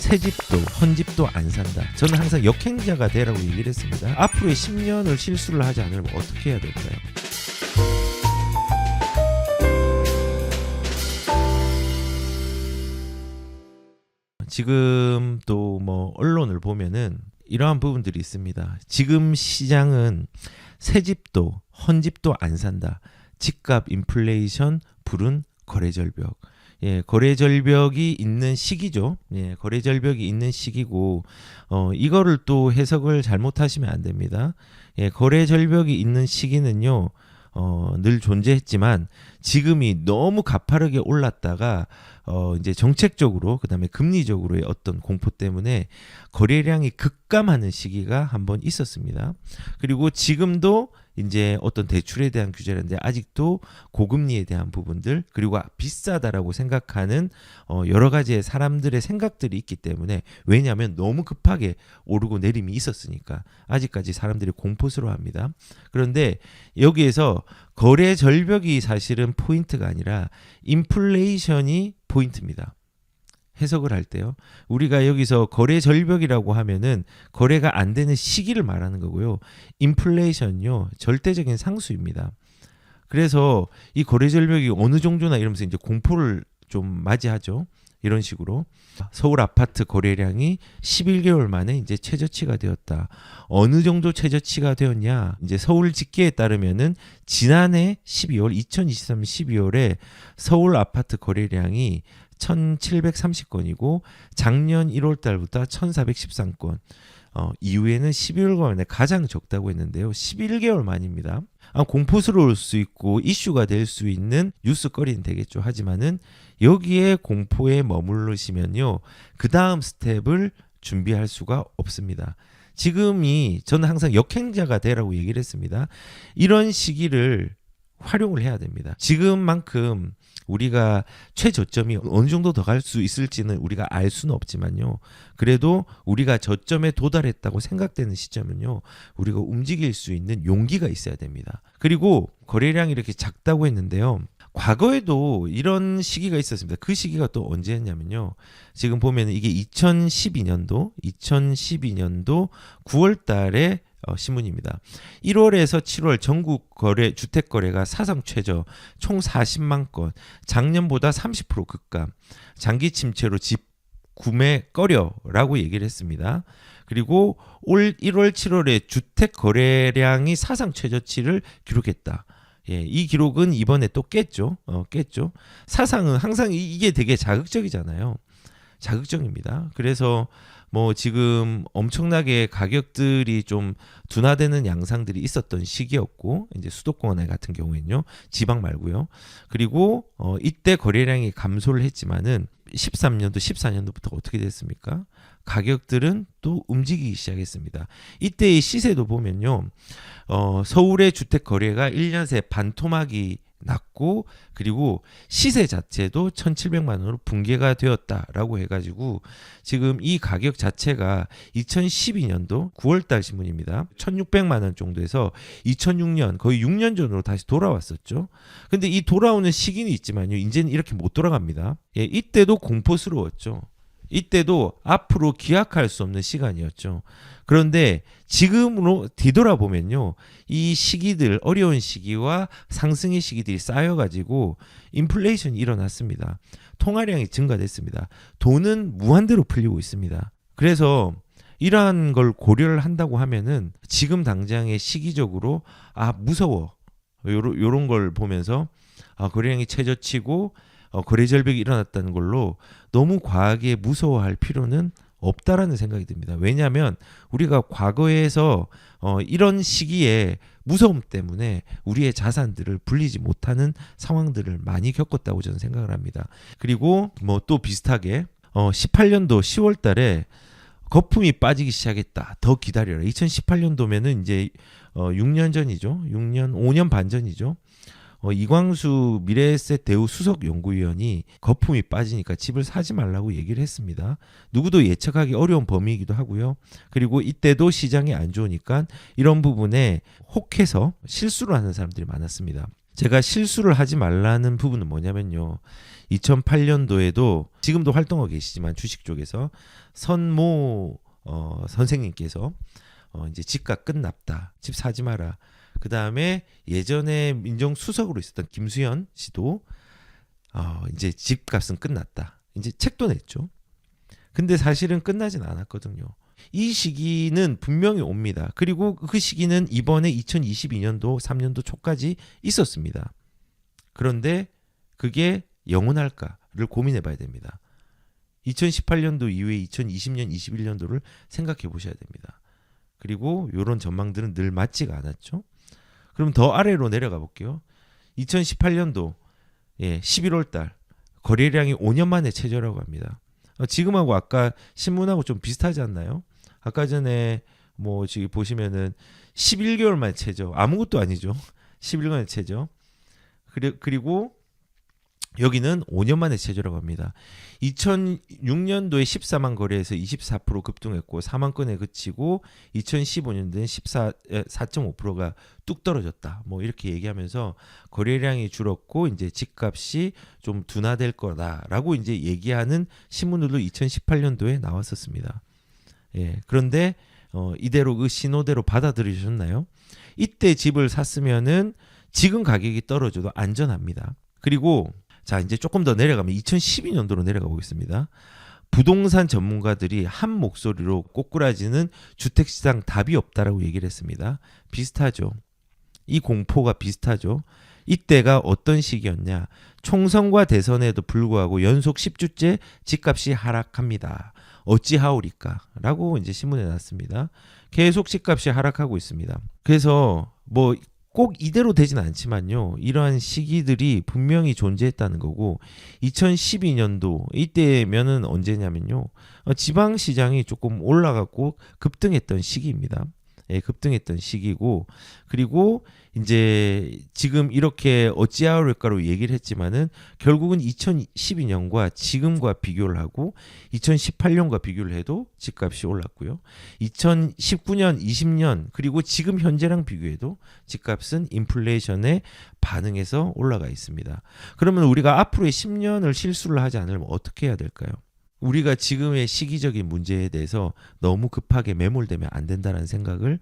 새 집도 헌 집도 안 산다. 저는 항상 역행자가 되라고 얘기를 했습니다. 앞으로의 10년을 실수를 하지 않으면 어떻게 해야 될까요? 지금 또 뭐 언론을 보면은 이러한 부분들이 있습니다. 지금 시장은 새 집도 헌 집도 안 산다. 집값 인플레이션 불은 거래 절벽. 예, 거래 절벽이 있는 시기죠. 예, 거래 절벽이 있는 시기고 이거를 또 해석을 잘못하시면 안 됩니다. 예, 거래 절벽이 있는 시기는요. 늘 존재했지만 지금이 너무 가파르게 올랐다가 이제 정책적으로 그다음에 금리적으로의 어떤 공포 때문에 거래량이 급감하는 시기가 한번 있었습니다. 그리고 지금도 이제 어떤 대출에 대한 규제라는데 아직도 고금리에 대한 부분들 그리고 비싸다라고 생각하는 여러 가지의 사람들의 생각들이 있기 때문에 왜냐하면 너무 급하게 오르고 내림이 있었으니까 아직까지 사람들이 공포스러워합니다. 그런데 여기에서 거래 절벽이 사실은 포인트가 아니라 인플레이션이 포인트입니다. 해석을 할 때요. 우리가 여기서 거래 절벽이라고 하면은 거래가 안 되는 시기를 말하는 거고요. 인플레이션요. 절대적인 상수입니다. 그래서 이 거래 절벽이 어느 정도나 이러면서 이제 공포를 좀 맞이하죠. 이런 식으로 서울 아파트 거래량이 11개월 만에 이제 최저치가 되었다. 어느 정도 최저치가 되었냐? 이제 서울 집계에 따르면은 지난해 2023년 12월에 서울 아파트 거래량이 1730건이고 작년 1월 달부터 1413건. 이후에는 11개월 만에 가장 적다고 했는데요. 11개월 만입니다. 공포스러울 수 있고 이슈가 될 수 있는 뉴스거리는 되겠죠. 하지만은 여기에 공포에 머무르시면요. 그 다음 스텝을 준비할 수가 없습니다. 지금이 저는 항상 역행자가 되라고 얘기를 했습니다. 이런 시기를 활용을 해야 됩니다. 지금만큼 우리가 최저점이 어느 정도 더 갈 수 있을지는 우리가 알 수는 없지만요. 그래도 우리가 저점에 도달했다고 생각되는 시점은요. 우리가 움직일 수 있는 용기가 있어야 됩니다. 그리고 거래량이 이렇게 작다고 했는데요. 과거에도 이런 시기가 있었습니다. 그 시기가 또 언제였냐면요. 지금 보면 이게 2012년도 9월 달에 신문입니다. 1월에서 7월 전국 거래 주택 거래가 사상 최저 총 40만 건, 작년보다 30% 급감, 장기 침체로 집 구매 꺼려라고 얘기를 했습니다. 그리고 올 1월 7월에 주택 거래량이 사상 최저치를 기록했다. 예, 이 기록은 이번에 또 깼죠. 깼죠. 사상은 항상 이게 되게 자극적이잖아요. 자극적입니다. 그래서 뭐 지금 엄청나게 가격들이 좀 둔화되는 양상들이 있었던 시기였고 이제 수도권 같은 경우에는요. 지방 말고요. 그리고 이때 거래량이 감소를 했지만은 13년도 14년도부터 어떻게 됐습니까? 가격들은 또 움직이기 시작했습니다. 이때의 시세도 보면요. 서울의 주택 거래가 1년 새 반토막이 났고 그리고 시세 자체도 1,700만 원으로 붕괴가 되었다라고 해가지고 지금 이 가격 자체가 2012년도 9월달 신문입니다. 1,600만 원 정도에서 2006년 거의 6년 전으로 다시 돌아왔었죠. 근데 이 돌아오는 시기는 있지만요. 이제는 이렇게 못 돌아갑니다. 예, 이때도 공포스러웠죠. 이때도 앞으로 기약할 수 없는 시간이었죠. 그런데 지금으로 뒤돌아보면요. 이 시기들, 어려운 시기와 상승의 시기들이 쌓여가지고 인플레이션이 일어났습니다. 통화량이 증가됐습니다. 돈은 무한대로 풀리고 있습니다. 그래서 이러한 걸 고려를 한다고 하면은 지금 당장의 시기적으로 무서워. 요런 걸 보면서 거래량이 최저치고 거래 절벽이 일어났다는 걸로 너무 과하게 무서워할 필요는 없다라는 생각이 듭니다. 왜냐하면 우리가 과거에서 이런 시기에 무서움 때문에 우리의 자산들을 불리지 못하는 상황들을 많이 겪었다고 저는 생각을 합니다. 그리고 뭐 또 비슷하게 18년도 10월 달에 거품이 빠지기 시작했다. 더 기다려라. 2018년도면은 이제 6년 전이죠. 5년 반 전이죠. 이광수 미래에셋 대우 수석 연구위원이 거품이 빠지니까 집을 사지 말라고 얘기를 했습니다. 누구도 예측하기 어려운 범위이기도 하고요. 그리고 이때도 시장이 안 좋으니까 이런 부분에 혹해서 실수를 하는 사람들이 많았습니다. 제가 실수를 하지 말라는 부분은 뭐냐면요. 2008년도에도 지금도 활동하고 계시지만 주식 쪽에서 선모 선생님께서 이제 집값 끝났다. 집 사지 마라. 그 다음에 예전에 민정수석으로 있었던 김수현 씨도 이제 집값은 끝났다. 이제 책도 냈죠. 근데 사실은 끝나진 않았거든요. 이 시기는 분명히 옵니다. 그리고 그 시기는 이번에 2022년도 3년도 초까지 있었습니다. 그런데 그게 영원할까를 고민해 봐야 됩니다. 2018년도 이후에 2020년, 21년도를 생각해 보셔야 됩니다. 그리고 이런 전망들은 늘 맞지가 않았죠. 그럼 더 아래로 내려가 볼게요. 2018년도 11월 달 거래량이 5년 만에 최저라고 합니다. 지금하고 아까 신문하고 좀 비슷하지 않나요? 아까 전에 뭐 지금 보시면은 11개월 만에 최저. 아무것도 아니죠. 11개월 만에 최저. 그리고 여기는 5년 만에 최저라고 합니다. 2006년도에 14만 거래에서 24% 급등했고 4만 건에 그치고 2015년도엔 4.5%가 뚝 떨어졌다. 뭐 이렇게 얘기하면서 거래량이 줄었고 이제 집값이 좀 둔화될 거다라고 이제 얘기하는 신문들도 2018년도에 나왔었습니다. 그런데 이대로 그 신호대로 받아들이셨나요? 이때 집을 샀으면은 지금 가격이 떨어져도 안전합니다. 그리고 자, 이제 조금 더 내려가면 2012년도로 내려가 보겠습니다. 부동산 전문가들이 한 목소리로 꼬꾸라지는 주택시장 답이 없다라고 얘기를 했습니다. 비슷하죠. 이 공포가 비슷하죠. 이때가 어떤 시기였냐. 총선과 대선에도 불구하고 연속 10주째 집값이 하락합니다. 어찌하오리까? 라고 이제 신문에 났습니다. 계속 집값이 하락하고 있습니다. 그래서 뭐 꼭 이대로 되지는 않지만요. 이러한 시기들이 분명히 존재했다는 거고 2012년도 이때면은 언제냐면요. 지방시장이 조금 올라가고 급등했던 시기입니다. 급등했던 시기고 그리고 이제 지금 이렇게 어찌하올까로 얘기를 했지만은 결국은 2012년과 지금과 비교를 하고 2018년과 비교를 해도 집값이 올랐고요. 2019년, 20년 그리고 지금 현재랑 비교해도 집값은 인플레이션에 반응해서 올라가 있습니다. 그러면 우리가 앞으로의 10년을 실수를 하지 않으면 어떻게 해야 될까요? 우리가 지금의 시기적인 문제에 대해서 너무 급하게 매몰되면 안 된다는 생각을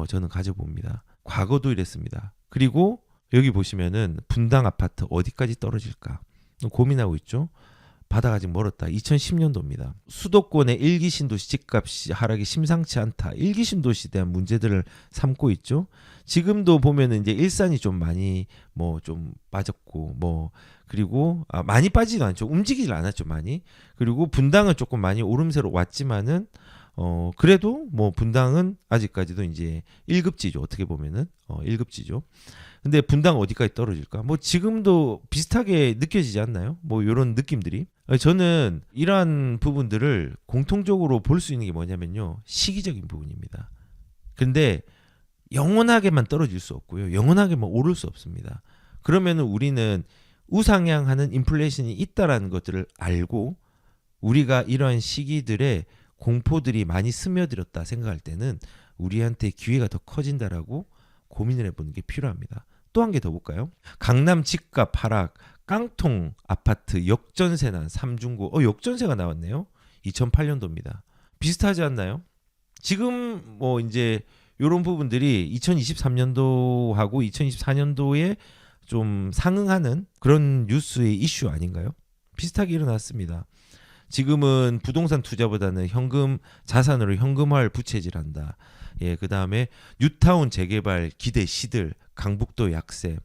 저는 가져봅니다. 과거도 이랬습니다. 그리고 여기 보시면은 분당 아파트 어디까지 떨어질까 고민하고 있죠. 바다가 아직 멀었다. 2010년도입니다. 수도권의 일기 신도시 집값이 하락이 심상치 않다. 일기 신도시에 대한 문제들을 삼고 있죠. 지금도 보면은 이제 일산이 좀 많이 뭐 좀 빠졌고 뭐 그리고 많이 빠지지도 않죠. 움직이질 않았죠, 많이. 그리고 분당은 조금 많이 오름세로 왔지만은 그래도 뭐 분당은 아직까지도 이제 1급지죠. 어떻게 보면은 1급지죠. 근데 분당 어디까지 떨어질까? 뭐 지금도 비슷하게 느껴지지 않나요? 뭐 이런 느낌들이. 저는 이러한 부분들을 공통적으로 볼 수 있는 게 뭐냐면요. 시기적인 부분입니다. 근데 영원하게만 떨어질 수 없고요. 영원하게만 오를 수 없습니다. 그러면은 우리는 우상향하는 인플레이션이 있다라는 것들을 알고 우리가 이러한 시기들의 공포들이 많이 스며들었다 생각할 때는 우리한테 기회가 더 커진다라고 고민을 해보는 게 필요합니다. 또 한 개 더 볼까요? 강남 집값 하락, 깡통 아파트 역전세 난 3중고. 역전세가 나왔네요. 2008년도입니다. 비슷하지 않나요? 지금 뭐 이제 이런 부분들이 2023년도하고 2024년도에 좀 상응하는 그런 뉴스의 이슈 아닌가요? 비슷하게 일어났습니다. 지금은 부동산 투자보다는 현금 자산으로 현금화를 부채질한다. 그 다음에 뉴타운 재개발 기대 시들, 강북도 약세.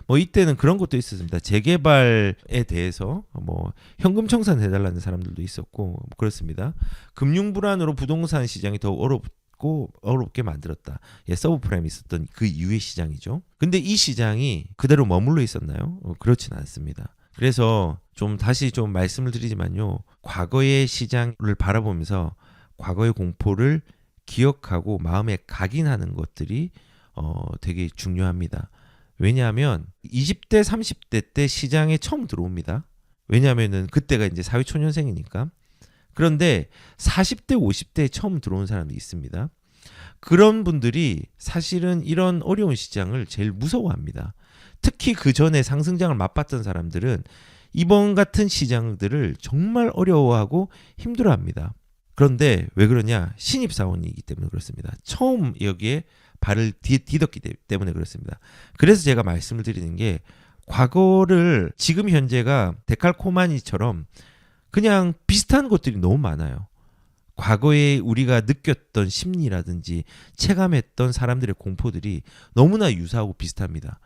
뭐 이때는 그런 것도 있었습니다. 재개발에 대해서 뭐 현금 청산해달라는 사람들도 있었고 뭐 그렇습니다. 금융 불안으로 부동산 시장이 더 어렵게 만들었다. 서브프라임이 있었던 그 이후의 시장이죠. 근데 이 시장이 그대로 머물러 있었나요? 그렇진 않습니다. 그래서 좀 다시 좀 말씀을 드리지만요. 과거의 시장을 바라보면서 과거의 공포를 기억하고 마음에 각인하는 것들이 되게 중요합니다. 왜냐하면 20대, 30대 때 시장에 처음 들어옵니다. 왜냐하면은 그때가 이제 사회초년생이니까. 그런데 40대, 50대에 처음 들어온 사람이 있습니다. 그런 분들이 사실은 이런 어려운 시장을 제일 무서워합니다. 특히 그 전에 상승장을 맛봤던 사람들은 이번 같은 시장들을 정말 어려워하고 힘들어합니다. 그런데 왜 그러냐? 신입사원이기 때문에 그렇습니다. 처음 여기에 발을 디뎠기 때문에 그렇습니다. 그래서 제가 말씀을 드리는 게 과거를 지금 현재가 데칼코마니처럼 그냥 비슷한 것들이 너무 많아요. 과거에 우리가 느꼈던 심리라든지 체감했던 사람들의 공포들이 너무나 유사하고 비슷합니다.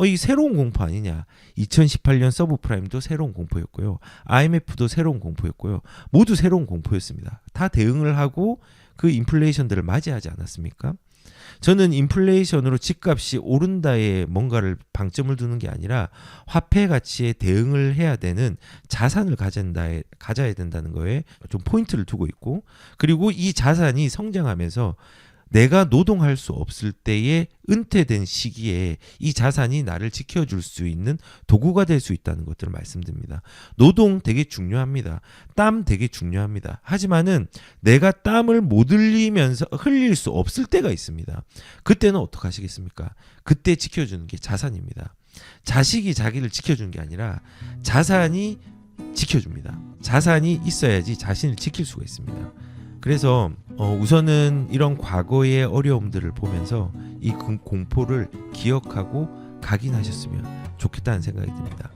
이 새로운 공포 아니냐. 2018년 서브프라임도 새로운 공포였고요. IMF도 새로운 공포였고요. 모두 새로운 공포였습니다. 다 대응을 하고 그 인플레이션들을 맞이하지 않았습니까? 저는 인플레이션으로 집값이 오른다에 뭔가를 방점을 두는 게 아니라 화폐 가치에 대응을 해야 되는 자산을 가져야 된다는 거에 좀 포인트를 두고 있고, 그리고 이 자산이 성장하면서 내가 노동할 수 없을 때에 은퇴된 시기에 이 자산이 나를 지켜줄 수 있는 도구가 될 수 있다는 것들을 말씀드립니다. 노동 되게 중요합니다. 땀 되게 중요합니다. 하지만은 내가 땀을 못 흘릴 수 없을 때가 있습니다. 그때는 어떻게 하시겠습니까? 그때 지켜주는 게 자산입니다. 자식이 자기를 지켜주는 게 아니라 자산이 지켜줍니다. 자산이 있어야지 자신을 지킬 수가 있습니다. 그래서 우선은 이런 과거의 어려움들을 보면서 이 공포를 기억하고 각인하셨으면 좋겠다는 생각이 듭니다.